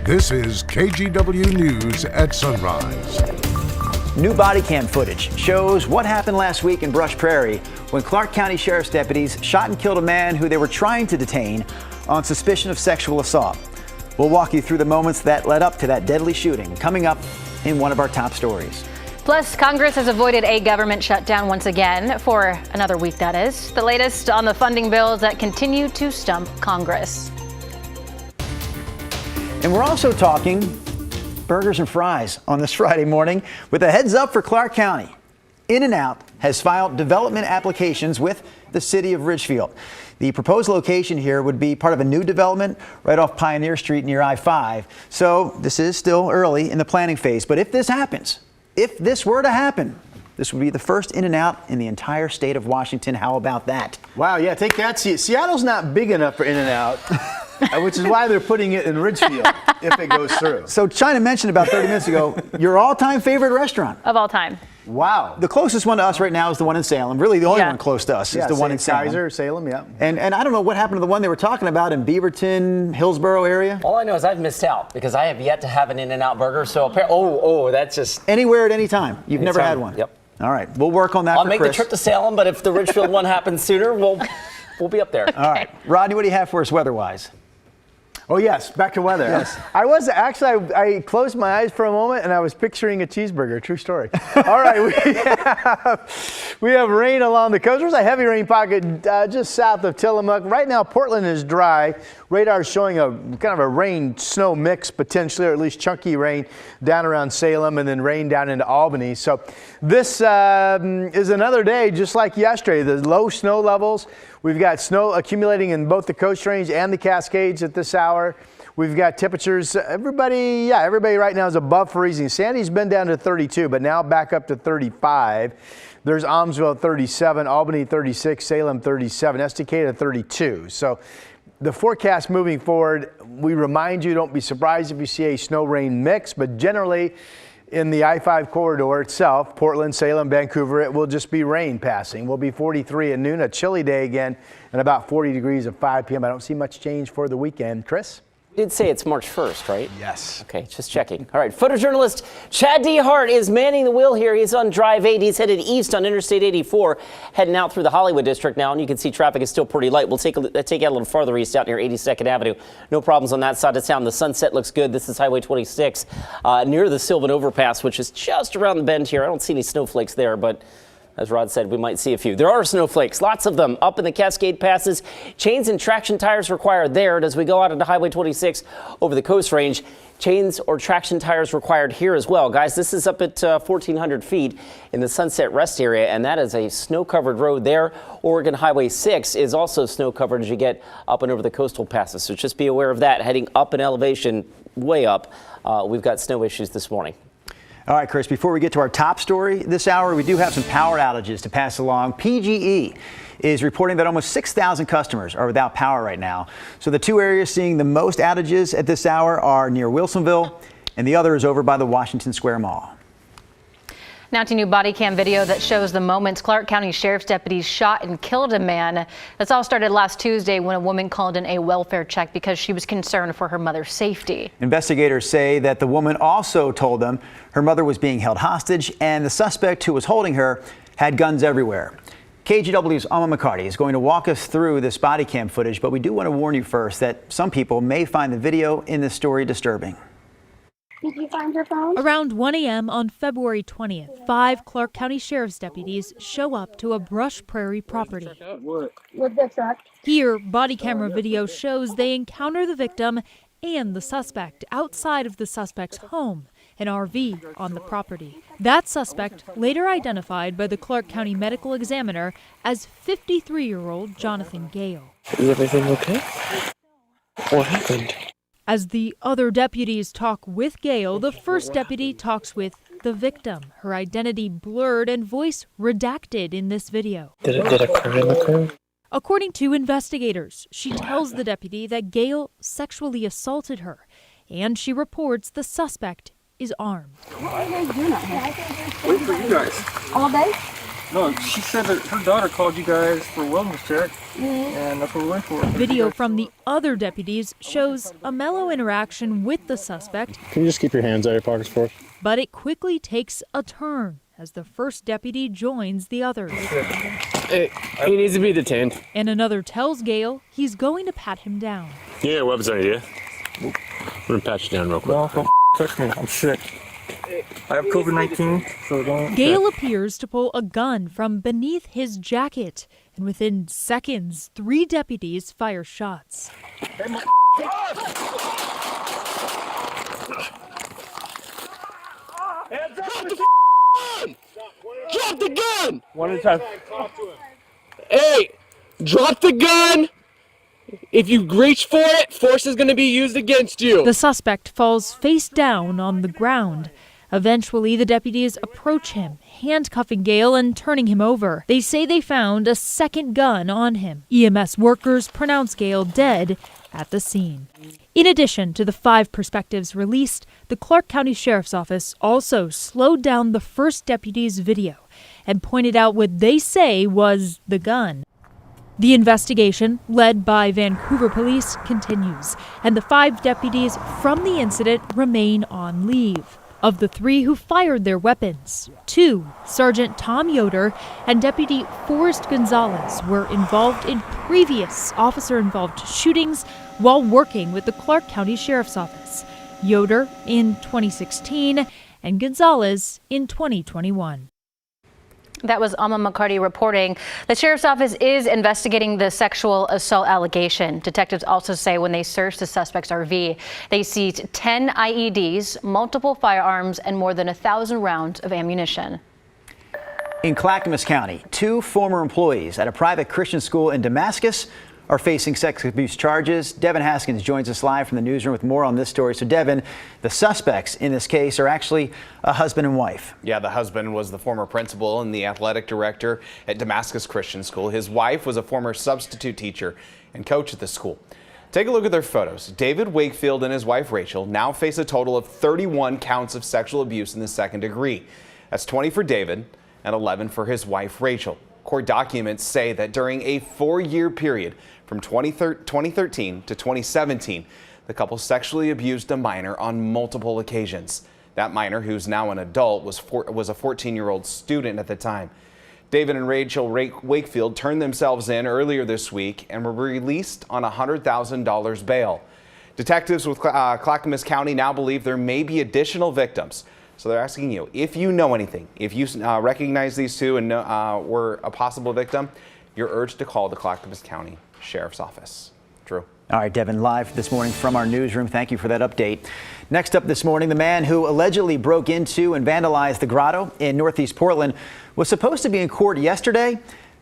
This is KGW News at Sunrise. New Bodycam footage shows what happened last week in Brush Prairie when Clark County Sheriff's deputies shot and killed a man who they were trying to detain on suspicion of sexual assault. We'll walk you through the moments that led up to that deadly shooting, coming up in one of our top stories. Plus, Congress has avoided a government shutdown once again for another week, that is. The latest on the funding bills that continue to stump Congress. And we're also talking burgers and fries on this Friday morning with a heads up for Clark County. InNOut has filed development applications with the city of Ridgefield. The proposed location here would be part of a new development right off Pioneer Street near I-5. So this is still early in the planning phase. But if this happens, if this were to happen, this would be the first InNOut in the entire state of Washington. How about that? Wow, yeah, take that. Seattle's not big enough for InNOut, which is why they're putting it in Ridgefield if it goes through. So China mentioned about 30 minutes ago, your all-time favorite restaurant. Of all time. Wow. The closest one to us right now is the one in Salem. Really, the only one close to us is the one in Salem. Kaiser, Salem, yeah. And I don't know what happened to the one they were talking about in Beaverton, Hillsborough area. All I know is I've missed out because I have yet to have an InNOut Burger. So, that's just... Anywhere at any time. You've never had one. Yep. All right. We'll work on that I'll for make Chris. the trip to Salem, but if the Ridgefield one happens sooner, we'll be up there. All right. Rodney, what do you have for us weather-wise? Oh, yes, back to weather. Yes. I closed my eyes for a moment and I was picturing a cheeseburger. True story. All right, we have rain along the coast. There's a heavy rain pocket just south of Tillamook. Right now, Portland is dry. Radar is showing a kind of a rain-snow mix potentially, or at least chunky rain down around Salem and then rain down into Albany. So this is another day just like yesterday. The low snow levels. We've got snow accumulating in both the Coast Range and the Cascades at this hour. We've got temperatures, everybody right now is above freezing. Sandy's been down to 32, but now back up to 35. There's Almsville 37, Albany 36, Salem 37, Estacada 32. So the forecast moving forward, we remind you, don't be surprised if you see a snow-rain mix, but generally in the I-5 corridor itself, Portland, Salem, Vancouver, it will just be rain passing. We'll be 43 at noon, a chilly day again, and about 40 degrees at 5 p.m. I don't see much change for the weekend. Chris? You did say it's March 1st, right? Yes. Okay, just checking. All right, photojournalist Chad D. Hart is manning the wheel here. He's on Drive 8. He's headed east on Interstate 84, heading out through the Hollywood district now, and you can see traffic is still pretty light. We'll take you out a little farther east out near 82nd Avenue. No problems on that side of town. The sunset looks good. This is Highway 26 near the Sylvan Overpass, which is just around the bend here. I don't see any snowflakes there, but as Rod said, we might see a few. There are snowflakes, lots of them, up in the Cascade passes. Chains and traction tires required there. As we go out into Highway 26 over the Coast Range, chains or traction tires required here as well. Guys, this is up at 1,400 feet in the Sunset Rest area, and that is a snow-covered road there. Oregon Highway 6 is also snow-covered as you get up and over the coastal passes. So just be aware of that. Heading up in elevation, way up, we've got snow issues this morning. All right, Chris, before we get to our top story this hour, we do have some power outages to pass along. PGE is reporting that almost 6,000 customers are without power right now. So the two areas seeing the most outages at this hour are near Wilsonville, and the other is over by the Washington Square Mall. Now to new body cam video that shows the moments Clark County Sheriff's deputies shot and killed a man. This all started last Tuesday when a woman called in a welfare check because she was concerned for her mother's safety. Investigators say that the woman also told them her mother was being held hostage and the suspect who was holding her had guns everywhere. KGW's Alma McCarty is going to walk us through this body cam footage, but we do want to warn you first that some people may find the video in this story disturbing. Did you find your phone? Around 1 a.m. on February 20th, 5 Clark County Sheriff's deputies show up to a Brush Prairie property. With the truck. Here, body camera video shows they encounter the victim and the suspect outside of the suspect's home, an RV on the property. That suspect, later identified by the Clark County Medical Examiner as 53-year-old Jonathan Gale. Is everything okay? What happened? As the other deputies talk with Gale, the first deputy talks with the victim, her identity blurred and voice redacted in this video. Did a crime occur? According to investigators, she tells the deputy that Gale sexually assaulted her, and she reports the suspect is armed. What are they doing up here? Wait for you guys. All day? No, she said that her daughter called you guys for a wellness check, and that's what we went for. Video from the other deputies shows a mellow interaction with the suspect. Can you just keep your hands out of your pockets for us? But it quickly takes a turn as the first deputy joins the others. He needs to be detained. And another tells Gale he's going to pat him down. Yeah, weapons on you, yeah? I'm gonna pat you down real quick. No, don't touch me. I'm sick. I have COVID-19, so don't. Gale appears to pull a gun from beneath his jacket, and within seconds, 3 deputies fire shots. Drop the gun! One at a time. Hey, drop the gun! If you reach for it, force is gonna be used against you. The suspect falls face down on the ground. Eventually, the deputies approach him, handcuffing Gale and turning him over. They say they found a second gun on him. EMS workers pronounce Gale dead at the scene. In addition to the 5 perspectives released, the Clark County Sheriff's Office also slowed down the first deputy's video and pointed out what they say was the gun. The investigation, led by Vancouver Police, continues, and the 5 deputies from the incident remain on leave. Of the 3 who fired their weapons, 2, Sergeant Tom Yoder and Deputy Forrest Gonzalez, were involved in previous officer-involved shootings while working with the Clark County Sheriff's Office. Yoder in 2016 and Gonzalez in 2021. That was Alma McCarty reporting. The sheriff's office is investigating the sexual assault allegation. Detectives also say when they searched the suspect's RV, they seized 10 IEDs, multiple firearms, and more than 1,000 rounds of ammunition. In Clackamas County, 2 former employees at a private Christian school in Damascus are facing sex abuse charges. Devin Haskins joins us live from the newsroom with more on this story. So Devin, the suspects in this case are actually a husband and wife. Yeah, the husband was the former principal and the athletic director at Damascus Christian School. His wife was a former substitute teacher and coach at the school. Take a look at their photos. David Wakefield and his wife Rachel now face a total of 31 counts of sexual abuse in the second degree. That's 20 for David and 11 for his wife Rachel. Court documents say that during a 4-year period from 2013 to 2017, the couple sexually abused a minor on multiple occasions. That minor, who's now an adult, was a 14-year-old student at the time. David and Rachel Wakefield turned themselves in earlier this week and were released on $100,000 bail. Detectives with Clackamas County now believe there may be additional victims. So they're asking you, if you know anything, if you recognize these 2 and were a possible victim, you're urged to call the Clackamas County Sheriff's Office. Drew. All right, Devin, live this morning from our newsroom. Thank you for that update. Next up this morning, the man who allegedly broke into and vandalized the Grotto in Northeast Portland was supposed to be in court yesterday,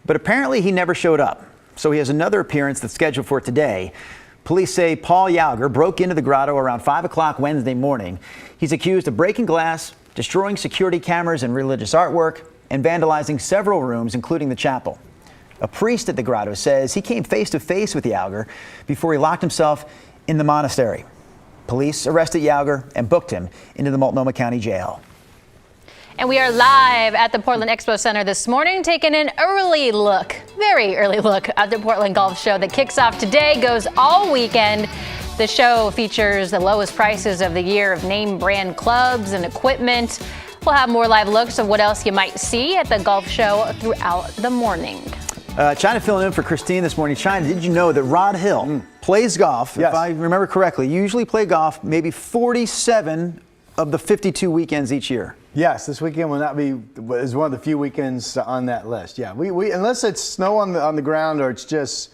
but apparently he never showed up. So he has another appearance that's scheduled for today. Police say Paul Yauger broke into the Grotto around 5 o'clock Wednesday morning. He's accused of breaking glass, destroying security cameras and religious artwork, and vandalizing several rooms, including the chapel. A priest at the Grotto says he came face to face with Yauger before he locked himself in the monastery. Police arrested Yauger and booked him into the Multnomah County Jail. And we are live at the Portland Expo Center this morning, taking an very early look at the Portland Golf Show that kicks off today, goes all weekend. The show features the lowest prices of the year of name brand clubs and equipment. We'll have more live looks of what else you might see at the golf show throughout the morning. China filling in for Christine this morning. China, did you know that Rod Hill plays golf? Yes. If I remember correctly, you usually play golf maybe 47 of the 52 weekends each year. Yes, this weekend will not be is one of the few weekends on that list. Yeah, we unless it's snow on the ground or it's just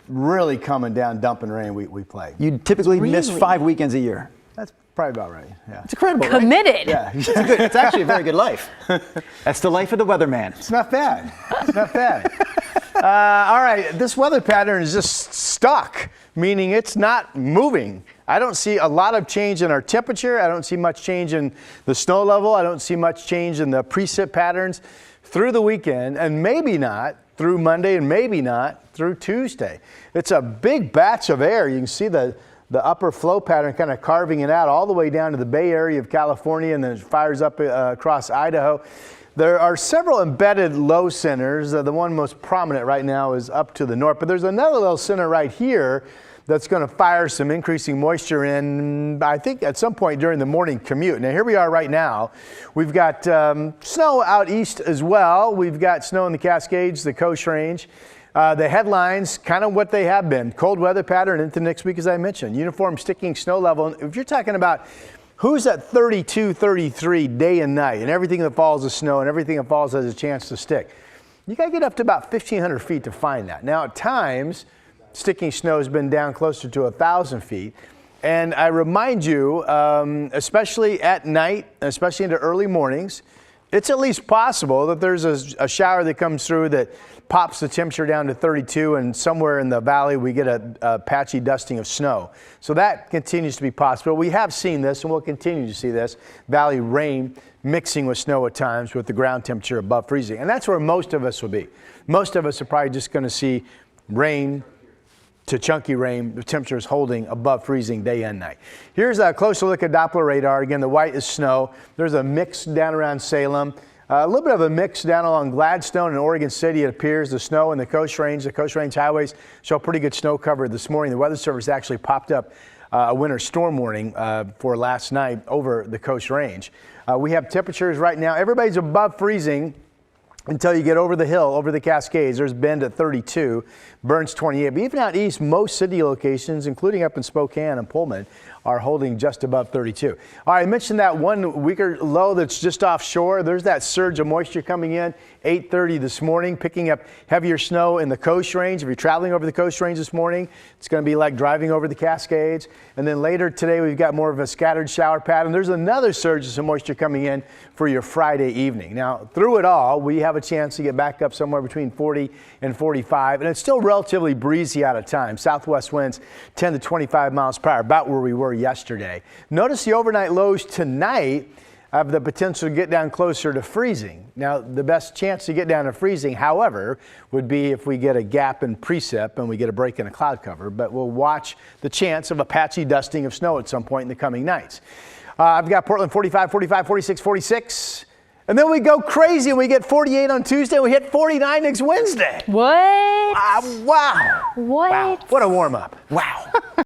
really coming down, dumping rain, we play. You typically miss 5 weekends a year. That's probably about right. Yeah, it's incredible. Committed. Right? Yeah, it's actually a very good life. That's the life of the weatherman. It's not bad. It's not bad. All right, this weather pattern is just stuck, meaning it's not moving. I don't see a lot of change in our temperature. I don't see much change in the snow level. I don't see much change in the precip patterns through the weekend, and maybe not through Monday, and maybe not through Tuesday. It's a big batch of air. You can see the upper flow pattern kind of carving it out all the way down to the Bay Area of California, and then it fires up across Idaho. There are several embedded low centers. The one most prominent right now is up to the north, but there's another little center right here that's going to fire some increasing moisture in, I think, at some point during the morning commute. Now, here we are right now. We've got snow out east as well. We've got snow in the Cascades, the Coast Range. The headlines, kind of what they have been. Cold weather pattern into next week, as I mentioned. Uniform sticking snow level. If you're talking about who's at 32, 33 day and night, and everything that falls is snow and everything that falls has a chance to stick, you got to get up to about 1,500 feet to find that. Now, at times, sticking snow has been down closer to 1,000 feet. And I remind you, especially at night, especially into early mornings, it's at least possible that there's a shower that comes through that pops the temperature down to 32, and somewhere in the valley we get a patchy dusting of snow. So that continues to be possible. We have seen this, and we'll continue to see this, valley rain mixing with snow at times with the ground temperature above freezing. And that's where most of us will be. Most of us are probably just going to see rain to chunky rain, the temperature is holding above freezing day and night. Here's a closer look at Doppler radar. Again, the white is snow. There's a mix down around Salem. A little bit of a mix down along Gladstone and Oregon City. It appears the snow in the Coast Range highways show pretty good snow cover this morning. The Weather Service actually popped up a winter storm warning for last night over the Coast Range. We have temperatures right now. Everybody's above freezing until you get over the hill, over the Cascades. There's Bend at 32, Burns 28. But even out east, most city locations, including up in Spokane and Pullman, are holding just above 32. All right, I mentioned that one weaker low that's just offshore. There's that surge of moisture coming in, 8:30 this morning, picking up heavier snow in the Coast Range. If you're traveling over the Coast Range this morning, it's going to be like driving over the Cascades. And then later today, we've got more of a scattered shower pattern. There's another surge of some moisture coming in for your Friday evening. Now, through it all, we have a chance to get back up somewhere between 40 and 45, and it's still relatively breezy out of time. Southwest winds 10 to 25 miles per hour, about where we were yesterday. Notice the overnight lows tonight have the potential to get down closer to freezing. Now, the best chance to get down to freezing, however, would be if we get a gap in precip and we get a break in a cloud cover, but we'll watch the chance of a patchy dusting of snow at some point in the coming nights. I've got Portland 45, 45, 46, 46. And then we go crazy and we get 48 on Tuesday and we hit 49 next Wednesday. What? Wow. What? Wow. What a warm up. Wow.